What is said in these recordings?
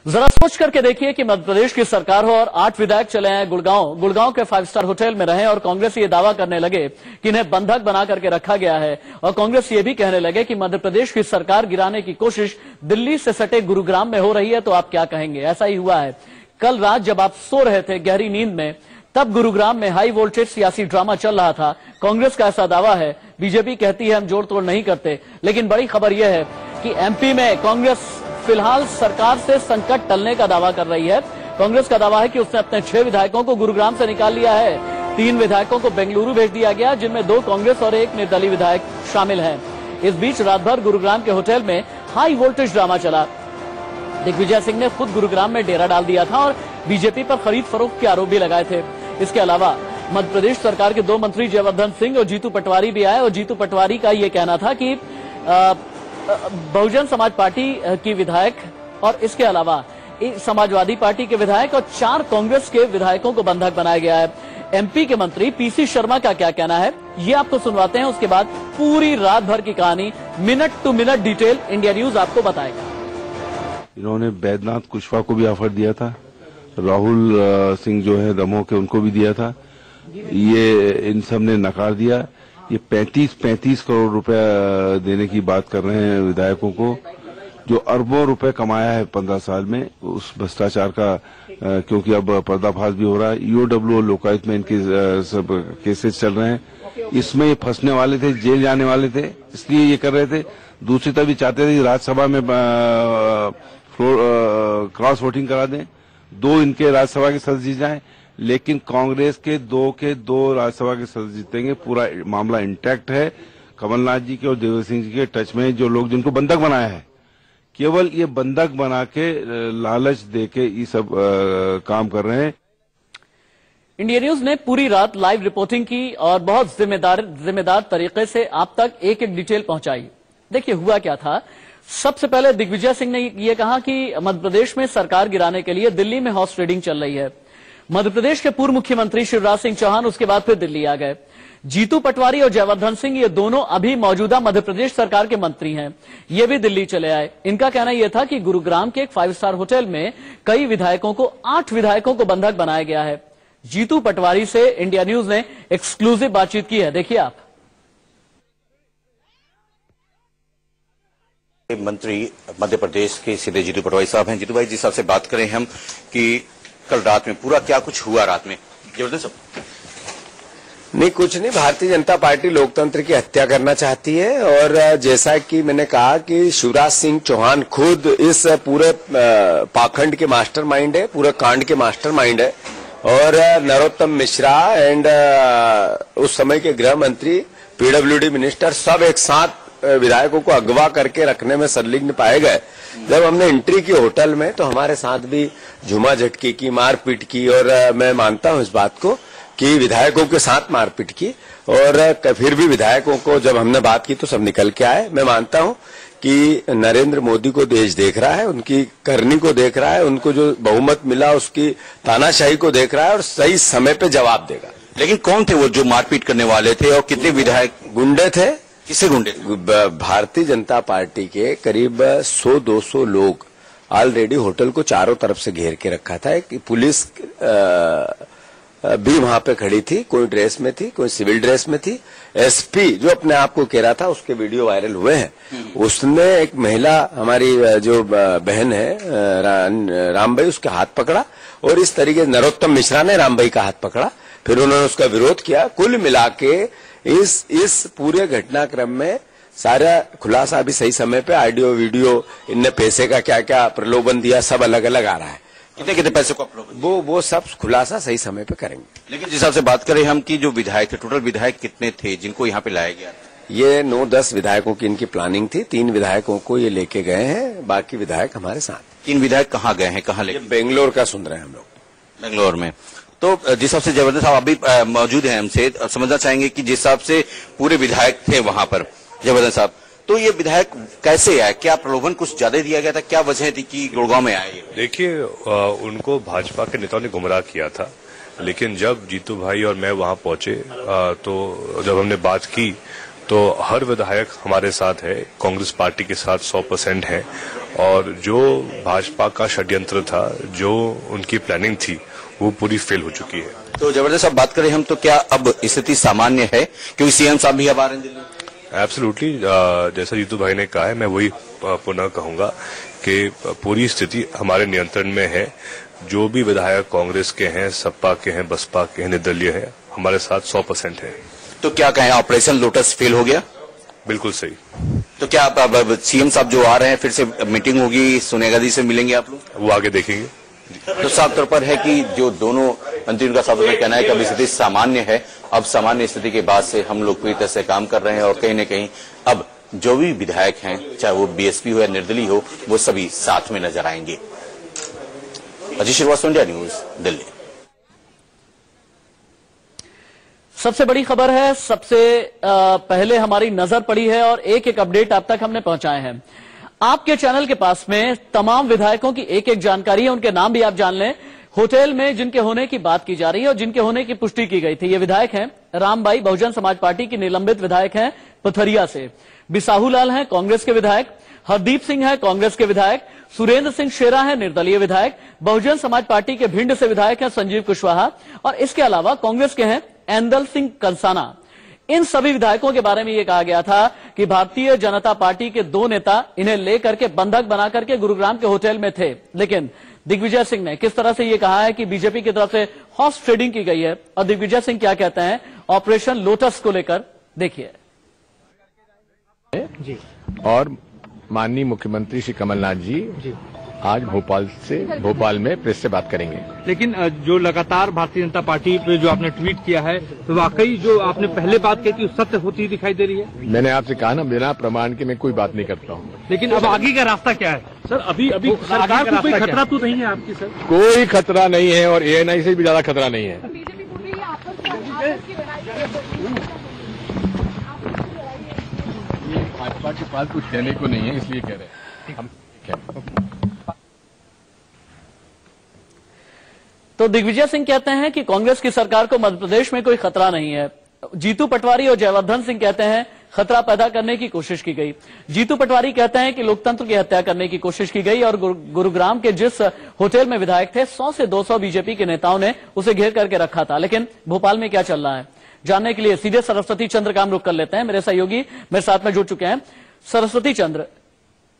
जरा सोच करके देखिए कि मध्य प्रदेश की सरकार हो और 8 विधायक चले आए गुड़गांव के 5 स्टार होटल में रहे और कांग्रेस ये दावा करने लगे कि इन्हें बंधक बना करके रखा गया है और कांग्रेस ये भी कहने लगे कि मध्य प्रदेश की सरकार गिराने की कोशिश दिल्ली से सटे गुरुग्राम में हो रही है। तो आप क्या कहेंगे? ऐसा ही हुआ है। कल रात जब आप सो रहे थे गहरी नींद में, तब गुरुग्राम में हाई वोल्टेज सियासी ड्रामा चल रहा था। कांग्रेस का ऐसा दावा है, बीजेपी कहती है हम जोड़ तोड़ नहीं करते। लेकिन बड़ी खबर यह है कि एमपी में कांग्रेस फिलहाल सरकार से संकट टलने का दावा कर रही है। कांग्रेस का दावा है कि उसने अपने 6 विधायकों को गुरुग्राम से निकाल लिया है। 3 विधायकों को बेंगलुरु भेज दिया गया, जिनमें 2 कांग्रेस और 1 निर्दलीय विधायक शामिल हैं। इस बीच रात भर गुरुग्राम के होटल में हाई वोल्टेज ड्रामा चला। दिग्विजय सिंह ने खुद गुरुग्राम में डेरा डाल दिया था और बीजेपी पर खरीद फरोख्त के आरोप भी लगाए थे। इसके अलावा मध्य प्रदेश सरकार के 2 मंत्री जयवर्धन सिंह और जीतू पटवारी भी आए और जीतू पटवारी का ये कहना था कि बहुजन समाज पार्टी की विधायक और इसके अलावा समाजवादी पार्टी के विधायक और 4 कांग्रेस के विधायकों को बंधक बनाया गया है। एमपी के मंत्री पीसी शर्मा का क्या कहना है, ये आपको सुनवाते हैं। उसके बाद पूरी रात भर की कहानी minute to minute detail India news आपको बताएगा। इन्होंने बैद्यनाथ कुशवाहा को भी ऑफर दिया था, राहुल सिंह जो है दमोह के उनको भी दिया था। ये इन सब ने नकार दिया। ये 35 करोड़ रुपया देने की बात कर रहे हैं विधायकों को, जो अरबों रुपए कमाया है 15 साल में उस भ्रष्टाचार का। क्योंकि अब पर्दाफाश भी हो रहा है। ईओडब्ल्यू लोकायुक्त में इनके सब केसेस चल रहे हैं। इसमें ये फंसने वाले थे, जेल जाने वाले थे, इसलिए ये कर रहे थे। दूसरी तरफ भी चाहते थे कि राज्यसभा में क्रॉस वोटिंग करा दें, 2 इनके राज्यसभा के सदस्य जीत जाएं। लेकिन कांग्रेस के 2 राज्यसभा के सदस्य जीतेंगे। पूरा मामला इंटैक्ट है। कमलनाथ जी के और देवेंद्र सिंह जी के टच में जो लोग जिनको बंधक बनाया है, केवल ये बंधक बना के लालच देके ये सब काम कर रहे हैं। इंडिया न्यूज ने पूरी रात लाइव रिपोर्टिंग की और बहुत जिम्मेदार तरीके से आप तक एक डिटेल पहुंचाई। देखिए हुआ क्या था। सबसे पहले दिग्विजय सिंह ने यह कहा कि मध्य प्रदेश में सरकार गिराने के लिए दिल्ली में हॉर्स ट्रेडिंग चल रही है। मध्य प्रदेश के पूर्व मुख्यमंत्री शिवराज सिंह चौहान उसके बाद फिर दिल्ली आ गए। जीतू पटवारी और जयवर्धन सिंह ये दोनों अभी मौजूदा मध्य प्रदेश सरकार के मंत्री हैं, ये भी दिल्ली चले आए। इनका कहना यह था कि गुरुग्राम के एक 5 स्टार होटल में कई विधायकों को 8 विधायकों को बंधक बनाया गया है। जीतू पटवारी से इंडिया न्यूज ने एक्सक्लूसिव बातचीत की है, देखिए आप। मंत्री मध्य प्रदेश के सीधे जीतू पटवारी साहब हैं। जीतू भाई, जिस हिसाब से बात करें हम कि कल रात में पूरा क्या कुछ हुआ रात में, जबरदस्त सब नहीं, कुछ नहीं। भारतीय जनता पार्टी लोकतंत्र की हत्या करना चाहती है और जैसा कि मैंने कहा कि शिवराज सिंह चौहान खुद इस पूरे पाखंड के मास्टरमाइंड है, पूरे कांड के मास्टरमाइंड है। और नरोत्तम मिश्रा एंड उस समय के गृह मंत्री, पीडब्ल्यूडी मिनिस्टर, सब एक साथ विधायकों को अगवा करके रखने में संलिग्न पाए गए। जब हमने एंट्री की होटल में तो हमारे साथ भी झुमा झटकी की, मारपीट की। और मैं मानता हूं इस बात को कि विधायकों के साथ मारपीट की और फिर भी विधायकों को जब हमने बात की तो सब निकल के आए। मैं मानता हूं कि नरेंद्र मोदी को देश देख रहा है, उनकी करनी को देख रहा है, उनको जो बहुमत मिला उसकी तानाशाही को देख रहा है और सही समय पे जवाब देगा। लेकिन कौन थे वो जो मारपीट करने वाले थे और कितने विधायक? गुंडे थे। किससे गुंडे? भारतीय जनता पार्टी के करीब 100-200 लोग ऑलरेडी होटल को चारों तरफ से घेर के रखा था। एक पुलिस भी वहां पे खड़ी थी, कोई ड्रेस में थी, कोई सिविल ड्रेस में थी। एसपी जो अपने आप को कह रहा था, उसके वीडियो वायरल हुए हैं। उसने एक महिला, हमारी जो बहन है रामबाई, उसके हाथ पकड़ा और इस तरीके नरोत्तम मिश्रा ने रामबाई का हाथ पकड़ा। फिर उन्होंने उसका विरोध किया। कुल मिला के इस पूरे घटनाक्रम में सारा खुलासा अभी सही समय पे, ऑडियो वीडियो, इनने पैसे का क्या क्या प्रलोभन दिया, सब अलग अलग आ रहा है। कितने पैसे को प्रलोभन? वो सब खुलासा सही समय पे करेंगे। लेकिन जिस हिसाब से बात करें हम कि जो विधायक थे, टोटल विधायक कितने थे जिनको यहाँ पे लाया गया? ये 9-10 विधायकों की इनकी प्लानिंग थी। 3 विधायकों को ये लेके गए हैं, बाकी विधायक हमारे साथ। 3 विधायक कहाँ गए हैं, कहाँ लेके? बेंगलोर का सुन रहे हैं हम लोग, बेंगलोर में। तो जिस हिसाब से जयवर्धन साहब अभी मौजूद हैं हमसे, समझना चाहेंगे कि जिस हिसाब से पूरे विधायक थे वहां पर जयवर्धन साहब, तो ये विधायक कैसे आए? क्या प्रलोभन कुछ ज्यादा दिया गया था? क्या वजह थी कि गुड़गांव में आए? देखिए, उनको भाजपा के नेताओं ने गुमराह किया था। लेकिन जब जीतू भाई और मैं वहां पहुंचे तो जब हमने बात की तो हर विधायक हमारे साथ है, कांग्रेस पार्टी के साथ 100% है और जो भाजपा का षड्यंत्र था, जो उनकी प्लानिंग थी, वो पूरी फेल हो चुकी है। तो जबरदस्त अब बात करें हम, तो क्या अब स्थिति सामान्य है, क्योंकि सीएम साहब भी अब आ रहे हैं दिल्ली? एब्सोल्युटली, जैसा जीतू भाई ने कहा है, मैं वही पुनः कहूंगा कि पूरी स्थिति हमारे नियंत्रण में है। जो भी विधायक कांग्रेस के हैं, सपा के हैं, बसपा के हैं, निर्दलीय हैं, हमारे साथ 100% है। तो क्या कहें, ऑपरेशन लोटस फेल हो गया? बिल्कुल सही। तो क्या अब सीएम साहब जो आ रहे हैं, फिर से मीटिंग होगी, सोनिया गांधी से मिलेंगे आप लोग? वो आगे देखेंगे। तो साफ तौर पर है कि जो दोनों मंत्रियों का साफ तौर पर कहना है कि अब स्थिति सामान्य है। अब सामान्य स्थिति के बाद से हम लोग पूरी तरह से काम कर रहे हैं और कहीं न कहीं अब जो भी विधायक हैं, चाहे वो बीएसपी हो या निर्दलीय हो, वो सभी साथ में नजर आएंगे। Ajit Srivastava, India News, Delhi. सबसे बड़ी खबर है, सबसे पहले हमारी नजर पड़ी है और एक एक अपडेट आप तक हमने पहुंचाए हैं। आपके चैनल के पास में तमाम विधायकों की एक एक जानकारी है, उनके नाम भी आप जान लें। होटल में जिनके होने की बात की जा रही है और जिनके होने की पुष्टि की गई थी, ये विधायक हैं रामबाई, बहुजन समाज पार्टी की निलंबित विधायक हैं पथरिया से। बिसाहू लाल हैं कांग्रेस के विधायक, हरदीप सिंह है कांग्रेस के विधायक, सुरेंद्र सिंह शेरा है निर्दलीय विधायक, बहुजन समाज पार्टी के भिंड से विधायक हैं संजीव कुशवाहा, और इसके अलावा कांग्रेस के हैं एंदल सिंह कंसाना। इन सभी विधायकों के बारे में यह कहा गया था कि भारतीय जनता पार्टी के दो नेता इन्हें लेकर के बंधक बना करके गुरुग्राम के होटल में थे। लेकिन दिग्विजय सिंह ने किस तरह से यह कहा है कि बीजेपी की तरफ से हॉर्स ट्रेडिंग की गई है, और दिग्विजय सिंह क्या कहते हैं ऑपरेशन लोटस को लेकर, देखिए। और माननीय मुख्यमंत्री श्री कमलनाथ जी आज भोपाल में प्रेस से बात करेंगे। लेकिन जो लगातार भारतीय जनता पार्टी पे जो आपने ट्वीट किया है, तो वाकई जो आपने पहले बात की थी सत्य होती दिखाई दे रही है। मैंने आपसे कहा ना, बिना प्रमाण के मैं कोई बात नहीं करता हूँ। लेकिन अब आगे का रास्ता क्या है सर? अभी सरकार को कोई खतरा तो नहीं है आपकी सर? कोई खतरा नहीं है और एएनआई से भी ज्यादा खतरा नहीं है। भाजपा के पास कुछ कहने को नहीं है, इसलिए कह रहे हैं हम। तो दिग्विजय सिंह कहते हैं कि कांग्रेस की सरकार को मध्य प्रदेश में कोई खतरा नहीं है। जीतू पटवारी और जयवर्धन सिंह कहते हैं खतरा पैदा करने की कोशिश की गई। जीतू पटवारी कहते हैं कि लोकतंत्र की हत्या करने की कोशिश की गई और गुरुग्राम के जिस होटल में विधायक थे 100 से 200 बीजेपी के नेताओं ने उसे घेर करके रखा था। लेकिन भोपाल में क्या चल रहा है जानने के लिए सीधे सरस्वती चंद्र का हम रुख कर लेते हैं। मेरे सहयोगी मेरे साथ में जुड़ चुके हैं। सरस्वती चंद्र,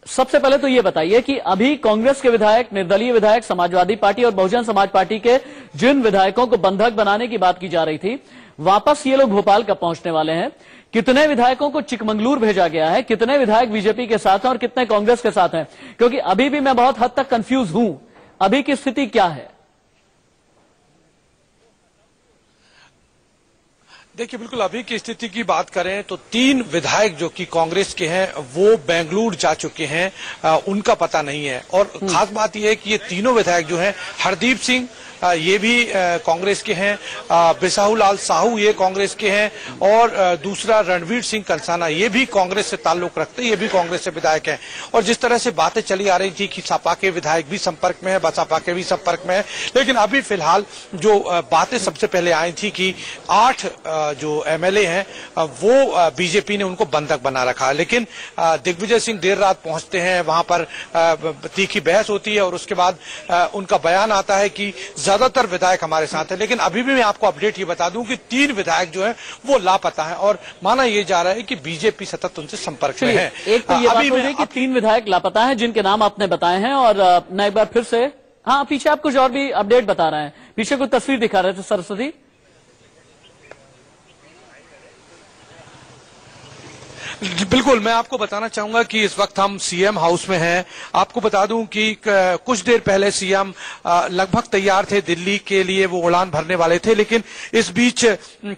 सबसे पहले तो ये बताइए कि अभी कांग्रेस के विधायक, निर्दलीय विधायक, समाजवादी पार्टी और बहुजन समाज पार्टी के जिन विधायकों को बंधक बनाने की बात की जा रही थी, वापस ये लोग भोपाल कब पहुंचने वाले हैं? कितने विधायकों को चिकमंगलूर भेजा गया है? कितने विधायक बीजेपी के साथ हैं और कितने कांग्रेस के साथ हैं? क्योंकि अभी भी मैं बहुत हद तक कंफ्यूज हूं, अभी की स्थिति क्या है? देखिए, बिल्कुल अभी की स्थिति की बात करें तो 3 विधायक जो कि कांग्रेस के हैं वो बेंगलुरु जा चुके हैं, उनका पता नहीं है। और खास बात यह है कि ये तीनों विधायक जो हैं, हरदीप सिंह ये भी कांग्रेस के हैं, बिसाहू लाल साहू ये कांग्रेस के हैं, और दूसरा रणवीर सिंह कंसाना ये भी कांग्रेस से ताल्लुक रखते हैं, ये भी कांग्रेस से विधायक हैं। और जिस तरह से बातें चली आ रही थी कि सपा के विधायक भी संपर्क में है, बसपा के भी संपर्क में है, लेकिन अभी फिलहाल जो बातें सबसे पहले आई थी कि 8 जो एमएलए हैं वो बीजेपी ने उनको बंधक बना रखा है। लेकिन दिग्विजय सिंह देर रात पहुंचते हैं, वहां पर तीखी बहस होती है और उसके बाद उनका बयान आता है कि ज्यादातर विधायक हमारे साथ हैं। लेकिन अभी भी मैं आपको अपडेट ये बता दूं कि 3 विधायक जो हैं वो लापता हैं और माना यह जा रहा है कि बीजेपी सतत उनसे संपर्क में है। एक तो ये बात हो रही कि 3 विधायक लापता हैं जिनके नाम आपने बताए हैं, और मैं एक बार फिर से, हाँ पीछे आप कुछ और भी अपडेट बता रहे हैं, पीछे कुछ तस्वीर दिखा रहे थे सरस्वती। बिल्कुल, मैं आपको बताना चाहूंगा कि इस वक्त हम सीएम हाउस में हैं। आपको बता दूं कि कुछ देर पहले सीएम लगभग तैयार थे, दिल्ली के लिए वो उड़ान भरने वाले थे, लेकिन इस बीच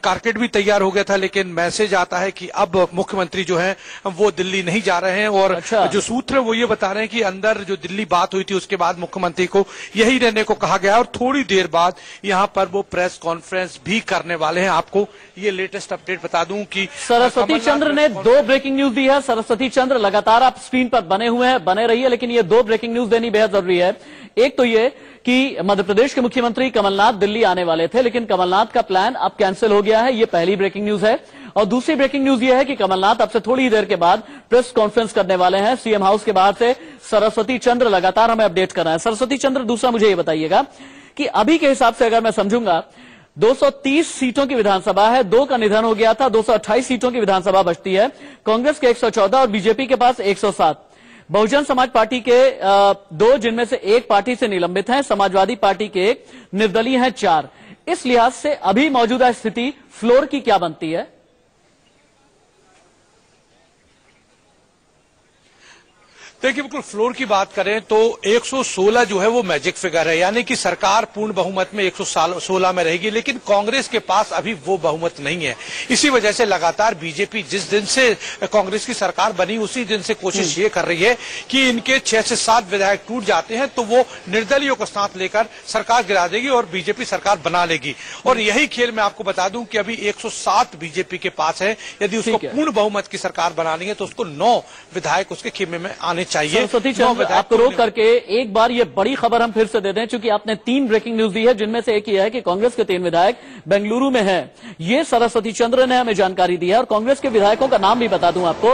कारकेट भी तैयार हो गया था। लेकिन मैसेज आता है कि अब मुख्यमंत्री जो हैं वो दिल्ली नहीं जा रहे हैं। और जो सूत्र वो ये बता रहे हैं कि अंदर जो दिल्ली बात हुई थी उसके बाद मुख्यमंत्री को यही रहने को कहा गया और थोड़ी देर बाद यहाँ पर वो प्रेस कॉन्फ्रेंस भी करने वाले हैं। आपको ये लेटेस्ट अपडेट बता दूं कि सरस्वती चंद्र ने 2 ब्रेकिंग न्यूज दी है। सरस्वती चंद्र लगातार आप स्क्रीन पर बने हुए हैं, बने रहिए, लेकिन ये 2 ब्रेकिंग न्यूज देनी बेहद जरूरी है। एक तो ये कि मध्य प्रदेश के मुख्यमंत्री कमलनाथ दिल्ली आने वाले थे, लेकिन कमलनाथ का प्लान अब कैंसिल हो गया है, ये पहली ब्रेकिंग न्यूज है। और दूसरी ब्रेकिंग न्यूज ये है कि कमलनाथ अब से थोड़ी देर के बाद प्रेस कॉन्फ्रेंस करने वाले हैं। सीएम हाउस के बाहर से सरस्वती चंद्र लगातार हमें अपडेट कर रहे हैं। सरस्वती चंद्र, दूसरा मुझे ये बताइएगा कि अभी के हिसाब से अगर मैं समझूंगा 230 सीटों की विधानसभा है, 2 का निधन हो गया था, 228 सीटों की विधानसभा बचती है। कांग्रेस के 114 और बीजेपी के पास 107। बहुजन समाज पार्टी के 2, जिनमें से 1 पार्टी से निलंबित हैं, समाजवादी पार्टी के 1, निर्दलीय हैं 4। इस लिहाज से अभी मौजूदा स्थिति फ्लोर की क्या बनती है? देखिए, बिल्कुल फ्लोर की बात करें तो 116 जो है वो मैजिक फिगर है, यानी कि सरकार पूर्ण बहुमत में 116 में रहेगी, लेकिन कांग्रेस के पास अभी वो बहुमत नहीं है। इसी वजह से लगातार बीजेपी जिस दिन से कांग्रेस की सरकार बनी उसी दिन से कोशिश ये कर रही है कि इनके 6 से 7 विधायक टूट जाते हैं तो वो निर्दलीयों को साथ लेकर सरकार गिरा देगी और बीजेपी सरकार बना लेगी। और यही खेल मैं आपको बता दूं कि अभी 107 बीजेपी के पास है। यदि उसको पूर्ण बहुमत की सरकार बनानी है तो उसको 9 विधायक उसके खेमे में आने चाहिए। सरस्वती चंद्र, आपको रोक करके एक बार ये बड़ी खबर हम फिर से दे दें, क्योंकि आपने 3 ब्रेकिंग न्यूज दी है, जिनमें से एक ये है कि कांग्रेस के 3 विधायक बेंगलुरु में हैं। ये सरस्वती चंद्र ने हमें जानकारी दी है। और कांग्रेस के विधायकों का नाम भी बता दूं आपको।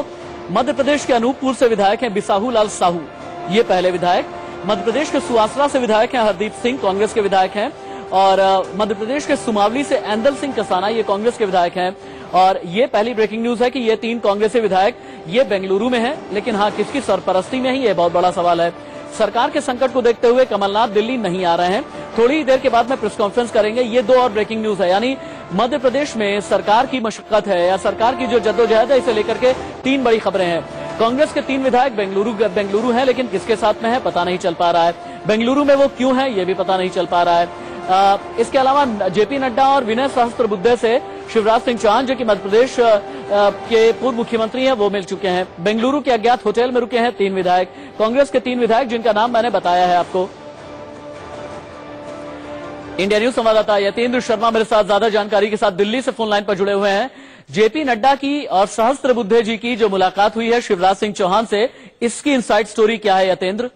मध्य प्रदेश के अनूपपुर से विधायक हैं बिसाहू लाल साहू, ये पहले विधायक। मध्य प्रदेश के सुवासरा से विधायक हैं हरदीप सिंह, कांग्रेस के विधायक हैं। और मध्य प्रदेश के सुमावली से एंदल सिंह कसाना, ये कांग्रेस के विधायक हैं। और ये पहली ब्रेकिंग न्यूज है कि ये 3 कांग्रेसी विधायक ये बेंगलुरु में हैं, लेकिन हाँ, किसकी सरपरस्ती में ही, ये बहुत बड़ा सवाल है। सरकार के संकट को देखते हुए कमलनाथ दिल्ली नहीं आ रहे हैं। थोड़ी देर के बाद में प्रेस कॉन्फ्रेंस करेंगे। ये 2 और ब्रेकिंग न्यूज है, यानी मध्य प्रदेश में सरकार की मशक्कत है या सरकार की जो जद्दोजहद है, इसे लेकर के 3 बड़ी खबरें हैं। कांग्रेस के 3 विधायक बेंगलुरु हैं, लेकिन किसके साथ में है पता नहीं चल पा रहा है। बेंगलुरु में वो क्यों है ये भी पता नहीं चल पा रहा है। इसके अलावा जेपी नड्डा और विनय सहस्त्रबुद्धे से शिवराज सिंह चौहान, जो कि मध्य प्रदेश के पूर्व मुख्यमंत्री हैं, वो मिल चुके हैं। बेंगलुरु के अज्ञात होटल में रुके हैं 3 विधायक, कांग्रेस के 3 विधायक, जिनका नाम मैंने बताया है आपको। इंडिया न्यूज संवाददाता यतेंद्र शर्मा मेरे साथ ज्यादा जानकारी के साथ दिल्ली से फोन लाइन पर जुड़े हुए हैं। जेपी नड्डा की और सहस्त्रबुद्धे जी की जो मुलाकात हुई है शिवराज सिंह चौहान से, इसकी इनसाइड स्टोरी क्या है यतेंद्र?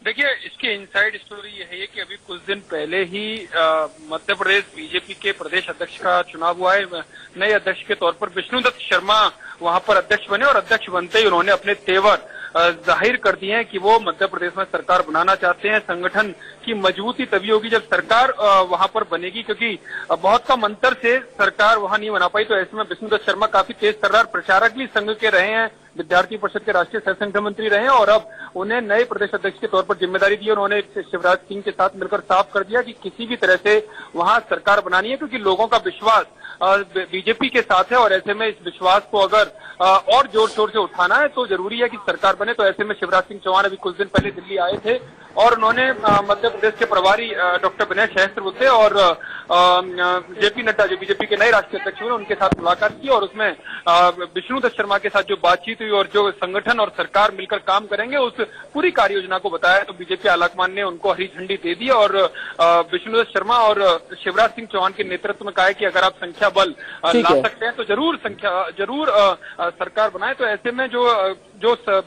देखिए, इसकी इनसाइड स्टोरी ये है कि अभी कुछ दिन पहले ही मध्य प्रदेश बीजेपी के प्रदेश अध्यक्ष का चुनाव हुआ है। नए अध्यक्ष के तौर पर विष्णुदत्त शर्मा वहां पर अध्यक्ष बने और अध्यक्ष बनते ही उन्होंने अपने तेवर जाहिर कर दिए हैं कि वो मध्य प्रदेश में सरकार बनाना चाहते हैं। संगठन की मजबूती तभी होगी जब सरकार वहां पर बनेगी, क्योंकि बहुत कम अंतर से सरकार वहां नहीं बना पाई। तो ऐसे में विष्णुदत्त शर्मा काफी तेज तर्रार प्रचारक भी संघ के रहे हैं, विद्यार्थी परिषद के राष्ट्रीय सह संगठन मंत्री रहे हैं और अब उन्हें नए प्रदेश अध्यक्ष के तौर पर जिम्मेदारी दी। उन्होंने शिवराज सिंह के साथ मिलकर साफ कर दिया कि किसी भी तरह से वहां सरकार बनानी है, क्योंकि लोगों का विश्वास बीजेपी के साथ है और ऐसे में इस विश्वास को अगर और जोर शोर से उठाना है तो जरूरी है कि सरकार बने। तो ऐसे में शिवराज सिंह चौहान अभी कुछ दिन पहले दिल्ली आए थे और उन्होंने मध्य प्रदेश के प्रभारी डॉक्टर विनय सहस्त्रबुद्धे और जेपी नड्डा, जो बीजेपी के नए राष्ट्रीय अध्यक्ष हुए, उनके साथ मुलाकात की और उसमें विष्णुदत्त शर्मा के साथ जो बातचीत हुई और जो संगठन और सरकार मिलकर काम करेंगे उस पूरी कार्य योजना को बताया। तो बीजेपी आलाकमान ने उनको हरी झंडी दे दी और विष्णुदत्त शर्मा और शिवराज सिंह चौहान के नेतृत्व में कहा है कि अगर आप संख्या बल ला सकते हैं तो जरूर सरकार बनाए। तो ऐसे में जो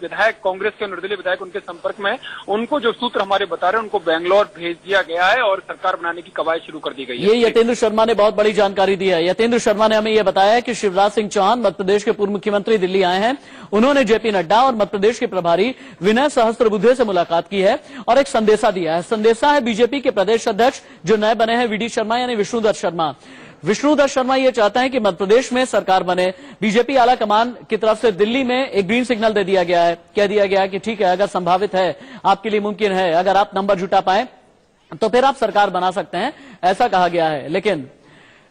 विधायक कांग्रेस के निर्दलीय विधायक उनके संपर्क में, उनको जो सूत्र हमारे बता रहे हैं उनको बेंगलोर भेज दिया गया है और सरकार बनाने की कवायद शुरू कर दी गई है। ये यतेंद्र शर्मा ने बहुत बड़ी जानकारी दी है। यतेंद्र शर्मा ने हमें यह बताया है कि शिवराज सिंह चौहान मध्य प्रदेश के पूर्व मुख्यमंत्री दिल्ली आए हैं। उन्होंने जेपी नड्डा और मध्य प्रदेश के प्रभारी विनय सहस्त्रबुद्धे से मुलाकात की है और एक संदेशा दिया है। संदेशा है बीजेपी के प्रदेश अध्यक्ष जो नए बने हैं वीडी शर्मा यानी विष्णुदत्त शर्मा। विष्णुदत्त शर्मा ये चाहते हैं कि मध्य प्रदेश में सरकार बने। बीजेपी आला कमान की तरफ से दिल्ली में एक ग्रीन सिग्नल दे दिया गया है, कह दिया गया है कि ठीक है, अगर संभावित है, आपके लिए मुमकिन है, अगर आप नंबर जुटा पाए तो फिर आप सरकार बना सकते हैं, ऐसा कहा गया है। लेकिन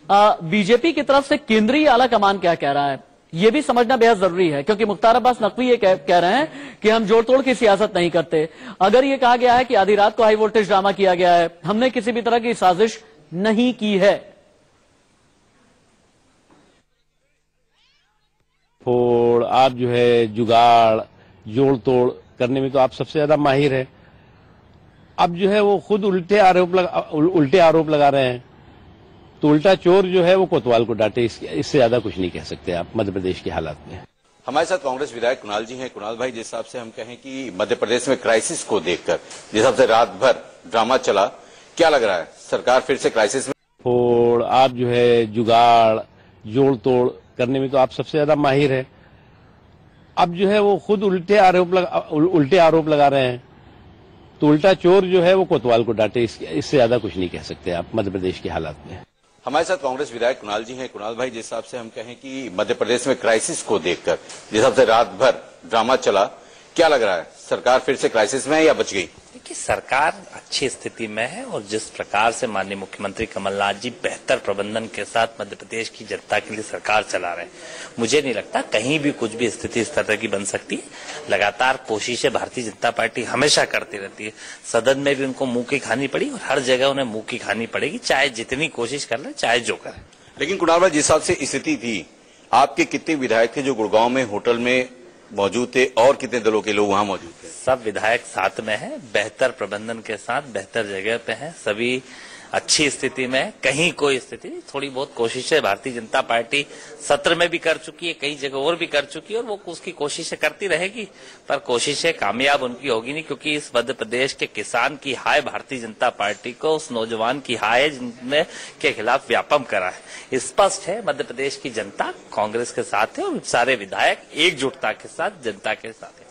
बीजेपी की तरफ से केंद्रीय आला कमान क्या कह रहा है ये भी समझना बेहद जरूरी है, क्योंकि मुख्तार अब्बास नकवी ये कह रहे हैं कि हम जोड़ तोड़ की सियासत नहीं करते। अगर ये कहा गया है कि आधी रात को हाई वोल्टेज ड्रामा किया गया है, हमने किसी भी तरह की साजिश नहीं की है। फोड़, आप जो है जुगाड़ जोड़ तोड़ करने में तो आप सबसे ज्यादा माहिर है। अब जो है वो खुद उल्टे आरोप लगा रहे हैं, तो उल्टा चोर जो है वो कोतवाल को डांटे, इससे ज्यादा कुछ नहीं कह सकते आप मध्य प्रदेश के हालात में। हमारे साथ कांग्रेस विधायक कुणाल जी हैं। कुणाल भाई, जिस हिसाब से हम कहें कि मध्य प्रदेश में क्राइसिस को देखकर जिस हिसाब से रात भर ड्रामा चला, क्या लग रहा है सरकार फिर से क्राइसिस में? फोड़, आप जो है जुगाड़ जोड़ तोड़ करने में तो आप सबसे ज्यादा माहिर हैं। अब जो है वो खुद उल्टे आरोप लगा रहे हैं, तो उल्टा चोर जो है वो कोतवाल को डांटे, इससे ज्यादा कुछ नहीं कह सकते आप मध्य प्रदेश के हालात में। हमारे साथ कांग्रेस विधायक कुणाल जी हैं। कुणाल भाई, जिस हिसाब से हम कहें कि मध्य प्रदेश में क्राइसिस को देखकर जिस हिसाब से रात भर ड्रामा चला, क्या लग रहा है, सरकार फिर से क्राइसिस में है या बच गई? देखिए, सरकार अच्छी स्थिति में है और जिस प्रकार से माननीय मुख्यमंत्री कमलनाथ जी बेहतर प्रबंधन के साथ मध्य प्रदेश की जनता के लिए सरकार चला रहे हैं, मुझे नहीं लगता कहीं भी कुछ भी स्थिति इस तरह की बन सकती है। लगातार कोशिशें भारतीय जनता पार्टी हमेशा करती रहती है। सदन में भी उनको मुंह की खानी पड़ी और हर जगह उन्हें मुंह की खानी पड़ेगी, चाहे जितनी कोशिश कर ले, चाहे जो करे। लेकिन कुणाल भाई, जिस हिसाब से स्थिति थी, आपके कितने विधायक थे जो गुड़गांव में होटल में मौजूद थे और कितने दलों के लोग वहां मौजूद थे? सब विधायक साथ में हैं, बेहतर प्रबंधन के साथ बेहतर जगह पे हैं, सभी अच्छी स्थिति में है। कहीं कोई स्थिति नहीं, थोड़ी बहुत कोशिशें भारतीय जनता पार्टी सत्र में भी कर चुकी है, कई जगह और भी कर चुकी है और वो उसकी कोशिशें करती रहेगी, पर कोशिशें कामयाब उनकी होगी नहीं, क्योंकि इस मध्य प्रदेश के किसान की हाय भारतीय जनता पार्टी को, उस नौजवान की हाय जिनने के खिलाफ व्यापम करा है। स्पष्ट है, मध्य प्रदेश की जनता कांग्रेस के साथ है और सारे विधायक एकजुटता के साथ जनता के साथ है।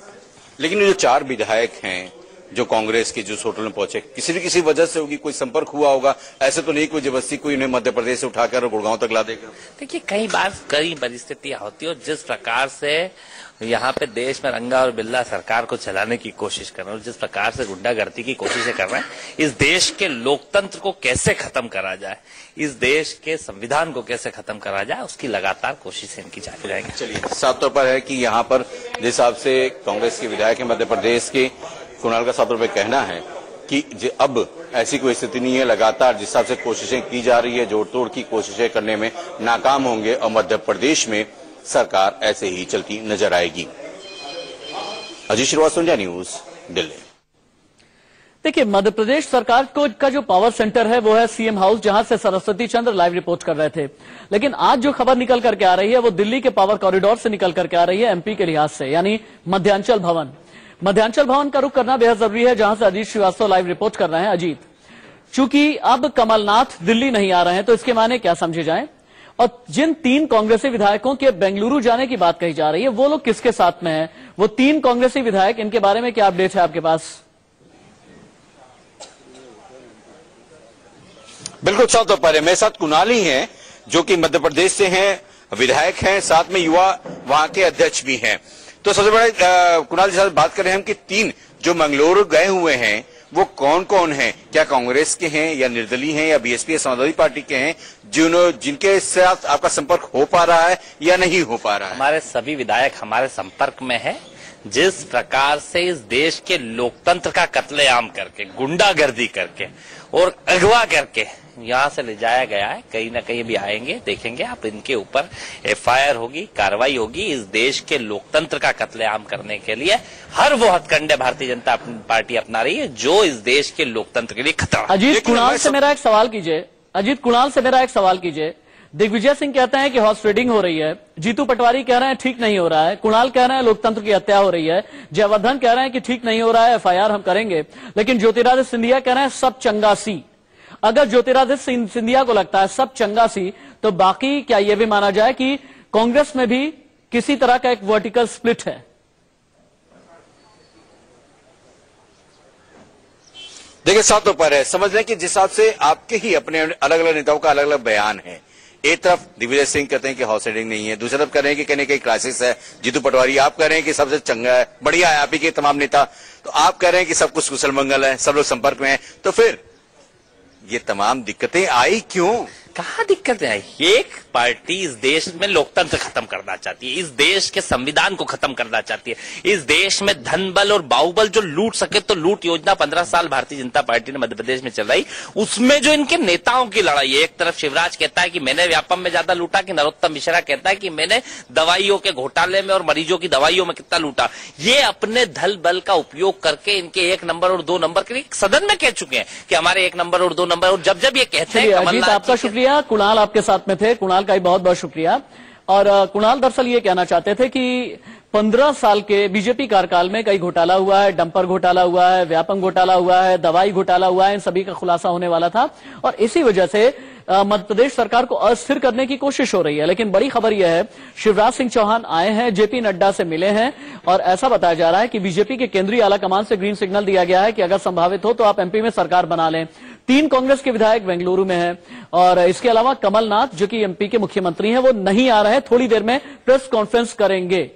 लेकिन जो 4 विधायक हैं जो कांग्रेस के, जो होटल में पहुंचे, किसी वजह से होगी, कोई संपर्क हुआ होगा, ऐसे तो नहीं कोई जबरदस्ती कोई उन्हें मध्य प्रदेश से उठाकर गुड़गांव तक ला देगा? देखिए, कई बार कई परिस्थितियां होती है और जिस प्रकार से यहाँ पे देश में रंगा और बिल्ला सरकार को चलाने की कोशिश कर रहे हैं और जिस प्रकार से गुंडागर्दी की कोशिशें कर रहे हैं, इस देश के लोकतंत्र को कैसे खत्म करा जाए, इस देश के संविधान को कैसे खत्म करा जाए, उसकी लगातार कोशिशें इनकी जारी रहेगी। चलिए, साफ तौर पर है कि यहाँ पर जिस हिसाब से कांग्रेस के विधायक है मध्य प्रदेश के, कुणाल का साफ तौर पर कहना है कि अब ऐसी कोई स्थिति नहीं है। लगातार जिस हिसाब से कोशिशें की जा रही है, जोड़ तोड़ की कोशिशें करने में नाकाम होंगे और मध्य प्रदेश में सरकार ऐसे ही चलती नजर आएगी। Ajit Srivastava, India News, Delhi. देखिए, मध्य प्रदेश सरकार का जो पावर सेंटर है वो है सीएम हाउस, जहां से सरस्वती चंद्र लाइव रिपोर्ट कर रहे थे। लेकिन आज जो खबर निकल करके आ रही है वो दिल्ली के पावर कॉरिडोर से निकल करके आ रही है, एमपी के लिहाज से, यानी मध्यांचल भवन। मध्यांचल भवन का रुख करना बेहद जरूरी है, जहां से अजीत श्रीवास्तव लाइव रिपोर्ट कर रहे हैं। अजीत, चूंकि अब कमलनाथ दिल्ली नहीं आ रहे हैं, तो इसके माने क्या समझे जाएं? और जिन 3 कांग्रेसी विधायकों के बेंगलुरु जाने की बात कही जा रही है, वो लोग किसके साथ में हैं? वो 3 कांग्रेसी विधायक, इनके बारे में क्या अपडेट है आपके पास? बिल्कुल साफ तौर पर है, मेरे साथ कुणाल ही हैं जो कि मध्य प्रदेश से हैं, विधायक हैं, साथ में युवा वहां के अध्यक्ष भी हैं। तो सबसे बड़ा कुणाल जी साथ बात कर रहे हैं हम कि 3 जो मंगलोर गए हुए हैं वो कौन कौन हैं? क्या कांग्रेस के हैं या निर्दलीय हैं या बीएसपी या समाजवादी पार्टी के हैं, जिनके साथ आपका संपर्क हो पा रहा है या नहीं हो पा रहा है? हमारे सभी विधायक हमारे संपर्क में है। जिस प्रकार से इस देश के लोकतंत्र का कत्लेआम करके, गुंडागर्दी करके और अगवा करके यहाँ से ले जाया गया है, कहीं ना कहीं भी आएंगे, देखेंगे आप, इनके ऊपर एफआईआर होगी, कार्रवाई होगी। इस देश के लोकतंत्र का कत्लेआम करने के लिए हर वो हथकंडे भारतीय जनता पार्टी अपना रही है जो इस देश के लोकतंत्र के लिए खतरा। अजीत, कुणाल से मेरा एक सवाल कीजिए। दिग्विजय सिंह कहते हैं कि हॉर्स ट्रेडिंग हो रही है, जीतू पटवारी कह रहे हैं ठीक नहीं हो रहा है, कुणाल कह रहे हैं लोकतंत्र की हत्या हो रही है, जयवर्धन कह रहे हैं कि ठीक नहीं हो रहा है, एफआईआर हम करेंगे, लेकिन ज्योतिरादित्य सिंधिया कह रहे हैं सब चंगा सी। अगर ज्योतिरादित्य सिंधिया को लगता है सब चंगा सी, तो बाकी क्या यह भी माना जाए कि कांग्रेस में भी किसी तरह का एक वर्टिकल स्प्लिट है? देखिए, साफ तौर पर है, समझ लें कि जिस हिसाब से आपके ही अपने अलग अलग नेताओं का अलग अलग बयान है। एक तरफ दिग्विजय सिंह कहते हैं कि हाउस रेडिंग नहीं है, दूसरी तरफ कह रहे हैं कि कहने की क्राइसिस है। जीतू पटवारी आप कह रहे हैं कि सबसे चंगा है, बढ़िया है, आप ही के तमाम नेता, तो आप कह रहे हैं कि सब कुछ कुशल मंगल है, सब लोग संपर्क में है। तो फिर ये तमाम दिक्कतें आई क्यों? कहाँ दिक्कतें आई? एक पार्टी इस देश में लोकतंत्र खत्म करना चाहती है, इस देश के संविधान को खत्म करना चाहती है, इस देश में धन बल और बाहुबल जो लूट सके तो लूट योजना 15 साल भारतीय जनता पार्टी ने मध्य प्रदेश में चलाई, उसमें जो इनके नेताओं की लड़ाई है। एक तरफ शिवराज कहता है कि मैंने व्यापम में ज्यादा लूटा, कि नरोत्तम मिश्रा कहता है कि मैंने दवाइयों के घोटाले में और मरीजों की दवाइयों में कितना लूटा। ये अपने धन बल का उपयोग करके इनके 1 नंबर और 2 नंबर के लिए सदन में कह चुके हैं कि हमारे 1 नंबर और 2 नंबर, और जब ये कहते हैं अजीत, आपका शुक्रिया। कुणाल आपके साथ में थे, कुणाल का बहुत बहुत शुक्रिया। और कुणाल दरअसल ये कहना चाहते थे कि 15 साल के बीजेपी कार्यकाल में कई घोटाला हुआ है, डंपर घोटाला हुआ है, व्यापम घोटाला हुआ है, दवाई घोटाला हुआ है, इन सभी का खुलासा होने वाला था और इसी वजह से मध्य प्रदेश सरकार को अस्थिर करने की कोशिश हो रही है। लेकिन बड़ी खबर यह है, शिवराज सिंह चौहान आए हैं, जेपी नड्डा से मिले हैं और ऐसा बताया जा रहा है कि बीजेपी के केंद्रीय आलाकमान से ग्रीन सिग्नल दिया गया है कि अगर संभावित हो तो आप एमपी में सरकार बना लें। 3 कांग्रेस के विधायक बेंगलुरु में हैं और इसके अलावा कमलनाथ जो कि एमपी के मुख्यमंत्री हैं वो नहीं आ रहे हैं, थोड़ी देर में प्रेस कॉन्फ्रेंस करेंगे।